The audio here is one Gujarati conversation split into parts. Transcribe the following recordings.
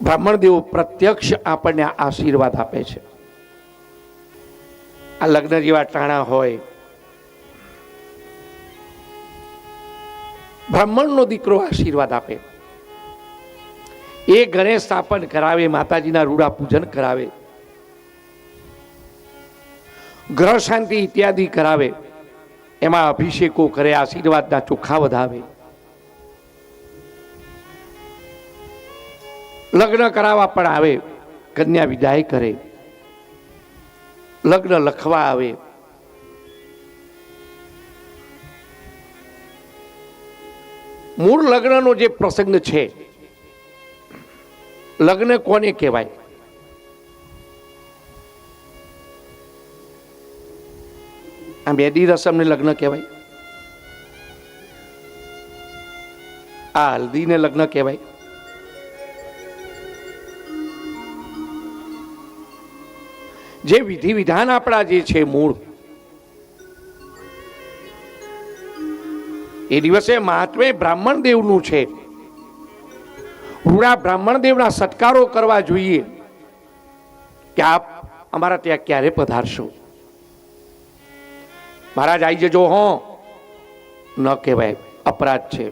બ્રાહ્મણ દેવો પ્રત્યક્ષ આપણને આશીર્વાદ આપે છે. આ લગ્ન જેવા ટાણા હોય, બ્રાહ્મણનો દીકરો આશીર્વાદ આપે. એ ગણેશ સ્થાપન કરાવે, માતાજીના રૂડા પૂજન કરાવે, ગ્રહ શાંતિ ઇત્યાદિ કરાવે, એમાં અભિષેકો કરે, આશીર્વાદના ચોખા વધાવે, લગ્ન કરાવવા પણ આવે, કન્યા વિદાય કરે, લગ્ન લખવા આવે. મૂળ લગ્નનો જે પ્રસંગ છે, લગ્ન કોને કહેવાય? આ બેદી રસમને લગ્ન કહેવાય, આ હલ્દીને લગ્ન કહેવાય. જે વિધિ વિધાન આપણા જે છે મૂળ, એ દિવસે મહાત્મે બ્રાહ્મણ દેવનું છે. રૂડા બ્રાહ્મણ દેવના સત્કારો કરવા જોઈએ કે આપ અમારા ત્યાં ક્યારે પધારશો, મહારાજ આવી જજો. હો ન કહેવાય, અપરાધ છે.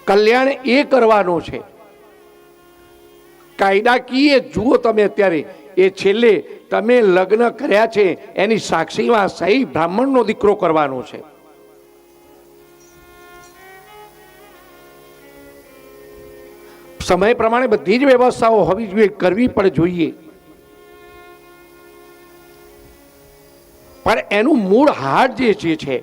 કલ્યાણ એ કરવાનો છે. કાયદાકીય જુઓ તમે અત્યારે એ છેલ્લે તમે લગ્ન કર્યા છે એની સાક્ષીમાં સહી બ્રાહ્મણનો દીકરો કરવાનો છે. સમય પ્રમાણે બધી જ વ્યવસ્થાઓ હોવી જોઈએ, કરવી પણ જોઈએ, પણ એનું મૂળ હાડ જે છે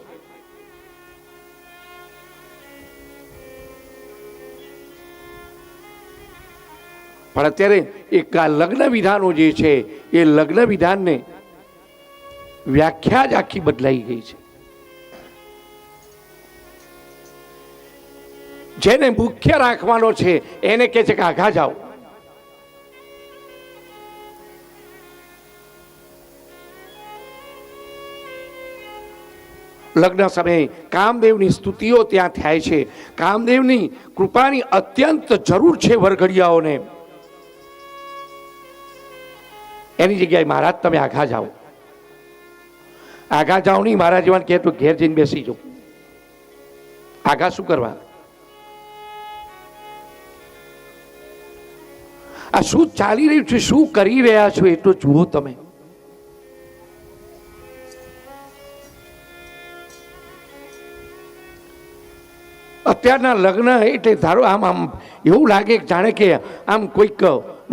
પણ અત્યારે એક લગ્ન વિધાનો જે છે એ લગ્ન વિધાનને વ્યાખ્યા જ આખી બદલાઈ ગઈ છે. જેને મુખ્ય રાખવાનો છે એને કહે છે કે આઘા જાઓ. લગ્ન સમયે કામદેવની સ્તુતિઓ ત્યાં થાય છે. કામદેવની કૃપાની અત્યંત જરૂર છે વરઘડિયાઓને. એની જગ્યાએ મહારાજ તમે આઘા જાઓ. આઘા જાઓ નહીં, મહારાજ એવાને કહે તો ઘેર જઈને બેસી જાઓ. આઘા શું કરવા? આ શું ચાલી રહ્યું છે, શું કરી રહ્યા છો એ તો જુઓ તમે. અત્યારના લગ્ન એટલે ધારો આમ આમ એવું લાગે જાણે કે આમ કોઈક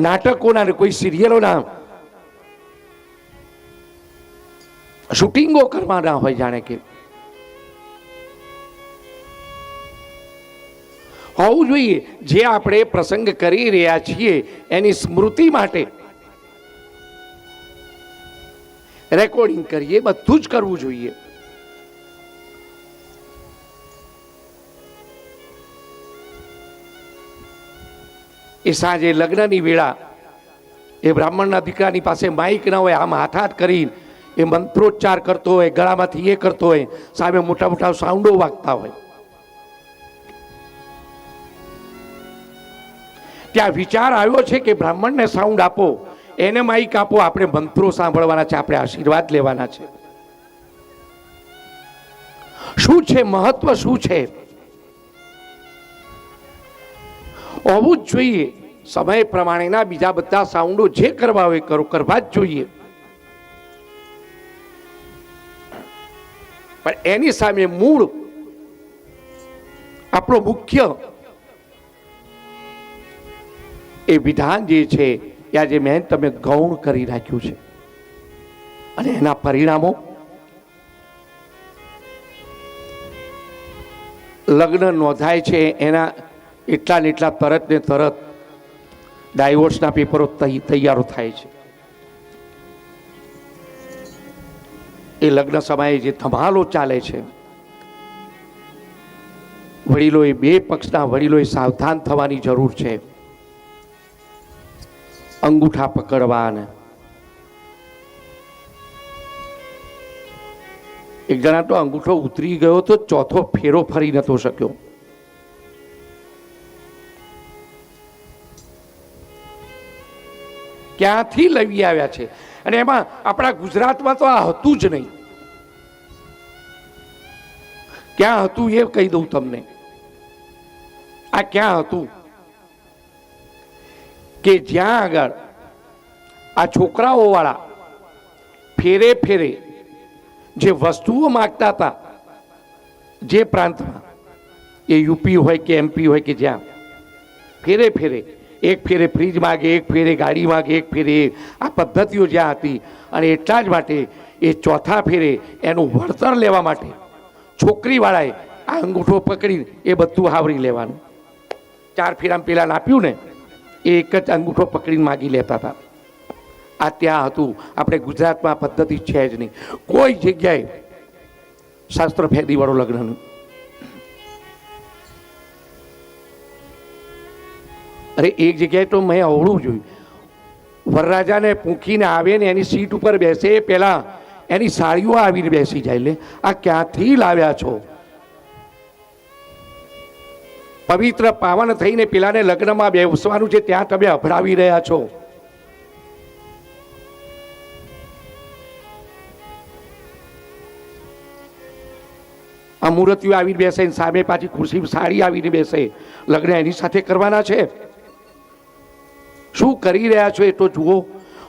નાટકોના ને કોઈ સિરિયલોના શૂટિંગો કરવાના હોય, જાણે કે હોવું જોઈએ. જે આપણે પ્રસંગ કરી રહ્યા છીએ એની સ્મૃતિ માટે રેકોર્ડિંગ કરીએ, બધું જ કરવું જોઈએ. એ સાંજે લગ્નની વેળા એ બ્રાહ્મણના દીકરાની પાસે માઇક ના હોય, આમ હાથ કરી એ મંત્રોચ્ચાર કરતો હોય, ગળામાંથી એ કરતો હોય, સામે મોટા મોટા સાઉન્ડો વાગતા હોય. ત્યાં વિચાર આવ્યો છે કે બ્રાહ્મણને સાઉન્ડ આપો, એને માઇક આપો, આપણે મંત્રો સાંભળવાના છે, આપણે આશીર્વાદ લેવાના છે. શું છે મહત્વ, શું છે હોવું જ જોઈએ. સમય પ્રમાણેના બીજા બધા સાઉન્ડો જે કરવા હોય કરો, કરવા જ જોઈએ, પણ એની સામે મૂળ આપણો મુખ્ય એ વિધાન જે છે એ આજે મેં તમે ગૌણ કરી રાખ્યું છે. અને એના પરિણામો લગ્ન નોંધાય છે એના એટલા ને એટલા તરત ને તરત ડાયવોર્સના પેપરો તૈયારો થાય છે. એ લગ્ન સમયે જે ધમાલો ચાલે છે, વડીલોએ બે પક્ષના વડીલોએ સાવધાન થવાની જરૂર છે. અંગૂઠા પકડવા ને એક જણા તો અંગૂઠો ઉતરી ગયો તો ચોથો ફેરો ફરી નતો શક્યો. ક્યાંથી લઈ આવ્યા છે. અને એમાં આપણા ગુજરાતમાં તો આ હતું જ નહીં. ક્યાં હતું એ કહી દઉં તમને. આ ક્યાં હતું કે જ્યાં આગળ આ છોકરાઓ વાળા ફેરે ફેરે જે વસ્તુઓ માગતા હતા, જે પ્રાંતમાં, એ યુપી હોય કે એમપી હોય કે જ્યાં ફેરે ફેરે, એક ફેરે ફ્રીજ માગે, એક ફેરે ગાડી માગે, એક ફેરે આ પદ્ધતિઓ જ્યાં હતી. અને એટલા જ માટે એ ચોથા ફેરે એનું વળતર લેવા માટે છોકરીવાળાએ આ અંગૂઠો પકડી એ બધું આવરી લેવાનું. 4 ફેરામાં પેલા આપ્યું ને એ એક જ અંગૂઠો પકડીને માગી લેતા હતા. આ ત્યાં હતું. આપણે ગુજરાતમાં પદ્ધતિ છે જ નહીં. કોઈ જગ્યાએ શાસ્ત્ર ફેદીવાળો લગ્નનું. અરે એક જગ્યાએ તો મેં અવળું જોયું, વરરાજાને પૂંખીને આવે ને એની સીટ ઉપર બેસે, પેલા એની સાડીઓ આવીને બેસી જાય. લે આ ક્યાંથી લાવ્યા છો? પવિત્ર પાવન થઈને પેલાને લગ્નમાં બેસવાનું છે, ત્યાં તમે અભડાવી રહ્યા છો. આ મૂર્તિઓ આવીને બેસે, સામે પાછી ખુરશી સાડી આવીને બેસે. લગ્ન એની સાથે કરવાના છે. શું કરી રહ્યા છો એ તો જુઓ.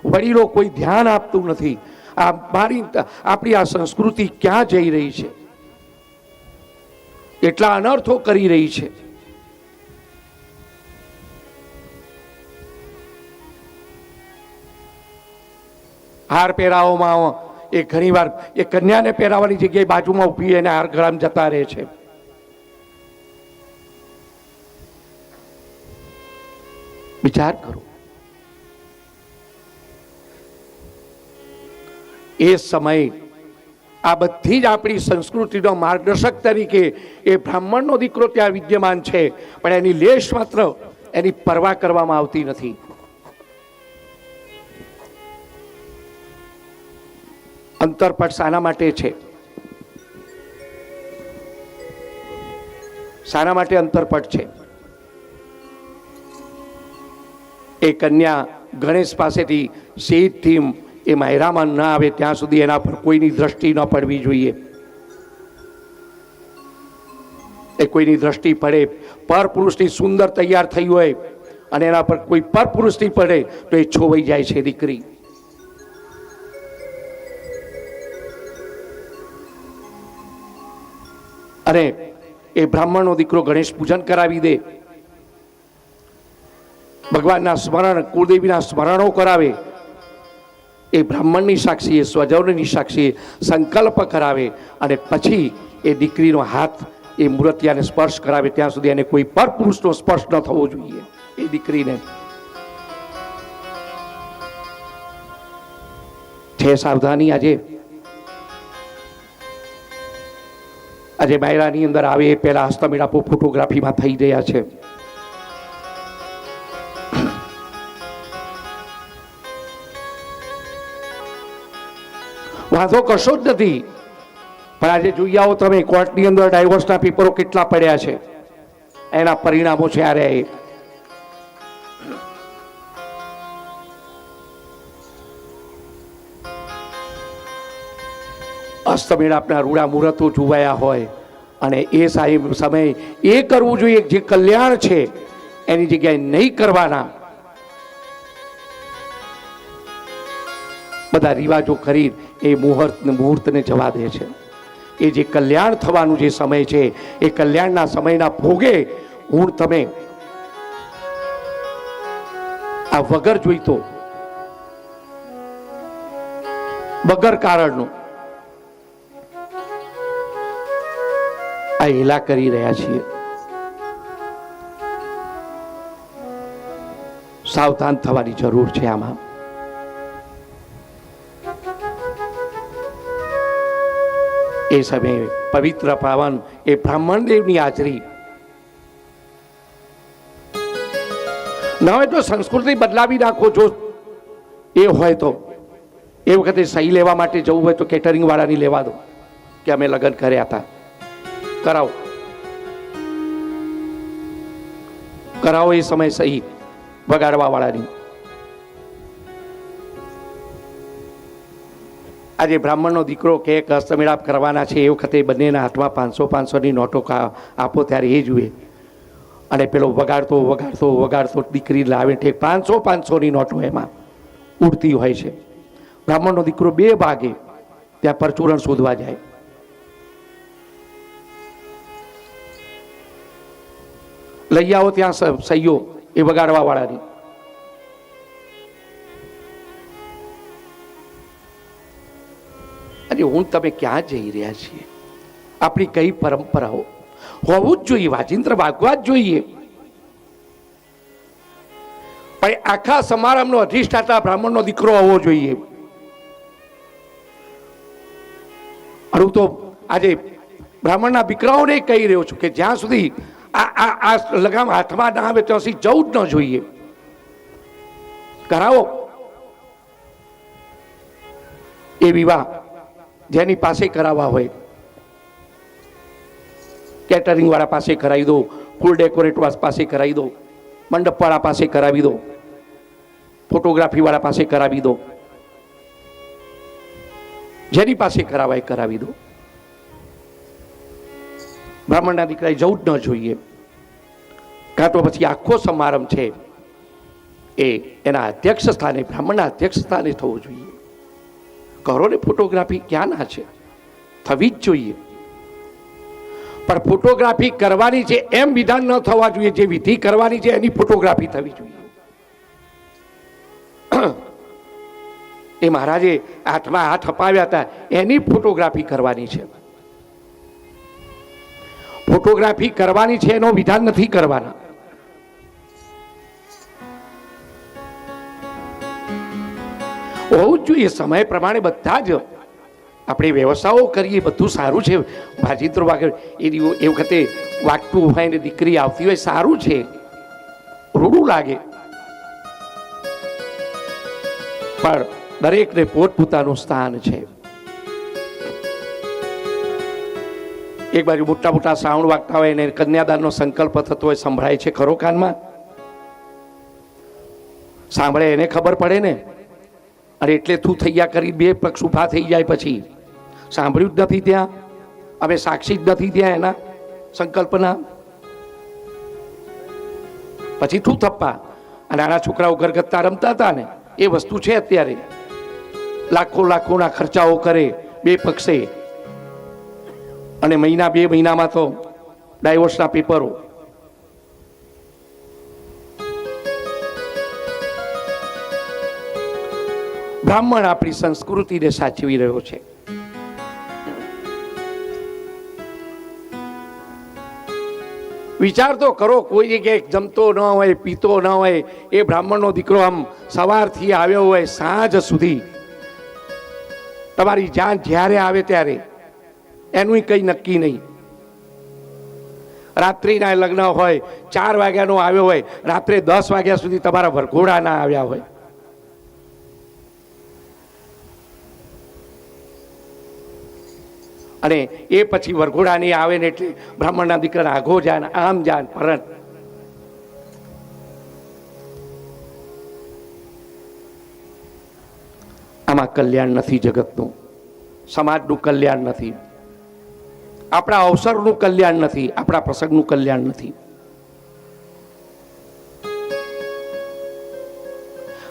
વડીલો કોઈ ધ્યાન આપતું નથી. આપણી આ સંસ્કૃતિ ક્યાં જઈ રહી છે? એટલા અનર્થો કરી રહી છે. હાર પહેરાવોમાં એ ઘણી વાર એ કન્યાને પહેરાવવાની જગ્યાએ બાજુમાં ઊભી એને હાર ગળામાં જતા રહે છે. વિચાર કરો. એ સમય આ બધી જ આપણી સંસ્કૃતિનો માર્ગદર્શક તરીકે એ બ્રાહ્મણનો દીકરો ત્યાં વિદ્યમાન છે, પણ એની લેશ માત્ર એની પરવા કરવામાં આવતી નથી. અંતરપટ શાના માટે છે? શાના માટે અંતરપટ છે? એ કન્યા ગણેશ પાસેથી સીધથી એ માયરામાં ન આવે ત્યાં સુધી એના પર કોઈની દ્રષ્ટિ ન પડવી જોઈએ. એ કોઈની દ્રષ્ટિ પડે, પર પુરુષની સુંદર તૈયાર થઈ હોય અને એના પર કોઈ પર પુરુષની પડે તો એ છોવાઈ જાય છે દીકરી. અને એ બ્રાહ્મણનો દીકરો ગણેશ પૂજન કરાવી દે, ભગવાનના સ્મરણ, કુળદેવીના સ્મરણો કરાવે, એ બ્રાહ્મણની સાક્ષી, એ સ્વજનની સાક્ષી સંકલ્પ કરાવે, અને પછી એ દીકરીનો હાથ એ મૂર્તિયાને સ્પર્શ કરાવે ત્યાં સુધી એને કોઈ પર પુરુષનો સ્પર્શ ન થવો જોઈએ. એ દીકરીને છે સાવધાની. આજે બાયરાની અંદર આવે એ પહેલા હસ્તમેળાપો ફોટોગ્રાફીમાં થઈ રહ્યા છે. વાંધો કશો જ નથી, પણ આજે જોઈ આવો તમે કોર્ટની અંદર ડાયવોર્સના પેપરો કેટલા પડ્યા છે, એના પરિણામો છે. આ રહ્યા હસ્તમેળાપના રૂડા મુહૂર્તો જોવાયા હોય, અને એ સમય એ કરવું જોઈએ જે કલ્યાણ છે એની જગ્યાએ નહીં કરવાના બધા રિવાજો કરી એ મુહૂર્તને જવા દે છે. એ જે કલ્યાણ થવાનું જે સમય છે એ કલ્યાણના સમયના ભોગે હું તમે આ વગર જોઈતો વગર કારણનું આ હેલા કરી રહ્યા છીએ. સાવધાન થવાની જરૂર છે. આમાં એ સમયે પવિત્ર પાવન એ બ્રાહ્મણ દેવની હાજરી ન હોય તો સંસ્કૃતિ બદલાવી નાખો. જો એ હોય તો એ વખતે સહી લેવા માટે જવું હોય તો કેટરિંગ વાળાની લેવા દો કે અમે લગ્ન કર્યા હતા, કરાવો એ સમય સહી વગાડવા વાળાની. આજે બ્રાહ્મણનો દીકરો કે હસ્તમેળાપ કરવાના છે એ વખતે બંનેના હાથમાં 500-500ની નોટો આપો ત્યારે એ જુએ અને પેલો વગાડતો દીકરી લાવે ઠેક 500-500ની નોટો એમાં ઉડતી હોય છે. બ્રાહ્મણનો દીકરો 2 ભાગે ત્યાં પરચુરણ શોધવા જાય. લઈ આવો ત્યાં સહીઓ એ વગાડવા વાળાની. અને હું તમે ક્યાં જઈ રહ્યા છીએ? આપણી કઈ પરંપરાઓ હોવું જ જોઈએ, વાજિંત્ર વાગવા જ જોઈએ. પણ આખા સમારંભનો અધિષ્ઠાતા બ્રાહ્મણનો દીકરો હોવો જોઈએ. હું તો આજે બ્રાહ્મણના દીકરાઓને કહી રહ્યો છું કે જ્યાં સુધી આ લગામ હાથમાં ના આવે ત્યાં સુધી જવું જ ન જોઈએ. કરાવો એ વિવાહ જેની પાસે કરાવવા હોય, કેટરિંગ વાળા પાસે કરાવી દો, ફૂલ ડેકોરેટર પાસે કરાવી દો, મંડપ વાળા પાસે કરાવી દો, ફોટોગ્રાફી વાળા પાસે કરાવી દો, જેની પાસે કરાવાય કરાવી દો. બ્રાહ્મણના દીકરાએ જવું જ ન જોઈએ. કાં તો પછી આખો સમારંભ છે એ એના અધ્યક્ષ સ્થાને, બ્રાહ્મણના અધ્યક્ષ સ્થાને થવો જોઈએ. કરો ને ફોટોગ્રાફી, ક્યાં ના છે, થવી જ જોઈએ. પણ ફોટોગ્રાફી કરવાની છે એમ વિધાન ન થવા જોઈએ. જે વિધિ કરવાની છે એની ફોટોગ્રાફી થવી જોઈએ. એ મહારાજે હાથમાં હાથ અપાવ્યા હતા એની ફોટોગ્રાફી કરવાની છે. ફોટોગ્રાફી કરવાની છે એનો વિધાન નથી કરવાના. હોવું જ જોઈએ. સમય પ્રમાણે બધા જ આપણે વ્યવસાયો કરીએ, બધું સારું છે. ભાજીત્રો વાગે એ વખતે વાગતું હોય ને દીકરી આવતી હોય, સારું છે, રૂડું લાગે. પણ દરેકને પોતપોતાનું સ્થાન છે. એક બાજુ મોટા મોટા સાઉન્ડ વાગતા હોય ને કન્યાદાનનો સંકલ્પ થતો હોય, સંભળાય છે ખરો કાનમાં? સાંભળે એને ખબર પડે ને. અને એટલે તું થૈયા કરી 2 પક્ષ ઉભા થઈ જાય પછી સાંભળ્યું જ નથી. ત્યાં અમે સાક્ષી જ નથી ત્યાં એના સંકલ્પના. પછી તું થપ્પા. અને આના છોકરાઓ ઘરગથ્થા રમતા હતા ને એ વસ્તુ છે અત્યારે. લાખોના ખર્ચાઓ કરે 2 પક્ષે, અને 2 મહિનામાં તો ડાયવોર્સના પેપરો. બ્રાહ્મણ આપણી સંસ્કૃતિને સાચવી રહ્યો છે. વિચાર તો કરો, કોઈ જગ્યાએ જમતો ન હોય, પીતો ન હોય, એ બ્રાહ્મણનો દીકરો આમ સવારથી આવ્યો હોય સાંજ સુધી, તમારી જાન જ્યારે આવે ત્યારે, એનું કંઈ નક્કી નહીં. રાત્રિના લગ્ન હોય, 4 વાગ્યાનો આવ્યો હોય, રાત્રે 10 વાગ્યા સુધી તમારા વરઘોડા ના આવ્યા હોય. અને એ પછી વરઘોડા નહીં આવે ને એટલે બ્રાહ્મણના દીકરાને આઘો જાન, આમ જાન, પરત. આમાં કલ્યાણ નથી. જગતનું, સમાજનું કલ્યાણ નથી, આપણા અવસરનું કલ્યાણ નથી, આપણા પ્રસંગનું કલ્યાણ નથી.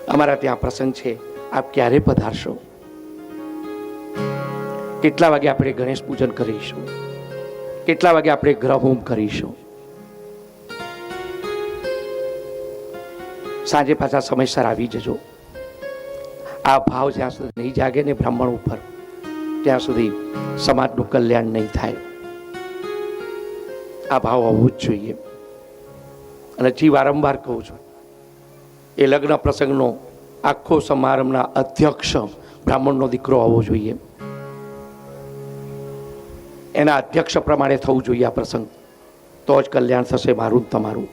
અમારા ત્યાં પ્રસંગ છે, આપ ક્યારે પધારશો? કેટલા વાગે આપણે ગણેશ પૂજન કરીશું? કેટલા વાગે આપણે ગ્રહ હોમ કરીશું? સાંજે પાછા સમયસર આવી જજો. આ ભાવ જ્યાં સુધી નહીં જાગે ને બ્રાહ્મણ ઉપર, ત્યાં સુધી સમાજનું કલ્યાણ નહીં થાય. આ ભાવ હોવું જ જોઈએ. અને જી વારંવાર કહું છું, એ લગ્ન પ્રસંગનો આખો સમારંભના અધ્યક્ષ બ્રાહ્મણનો દીકરો હોવો જોઈએ. એના અધ્યક્ષ પ્રમાણે થવું જોઈએ આ પ્રસંગ. તો જ કલ્યાણ થશે મારું તમારું.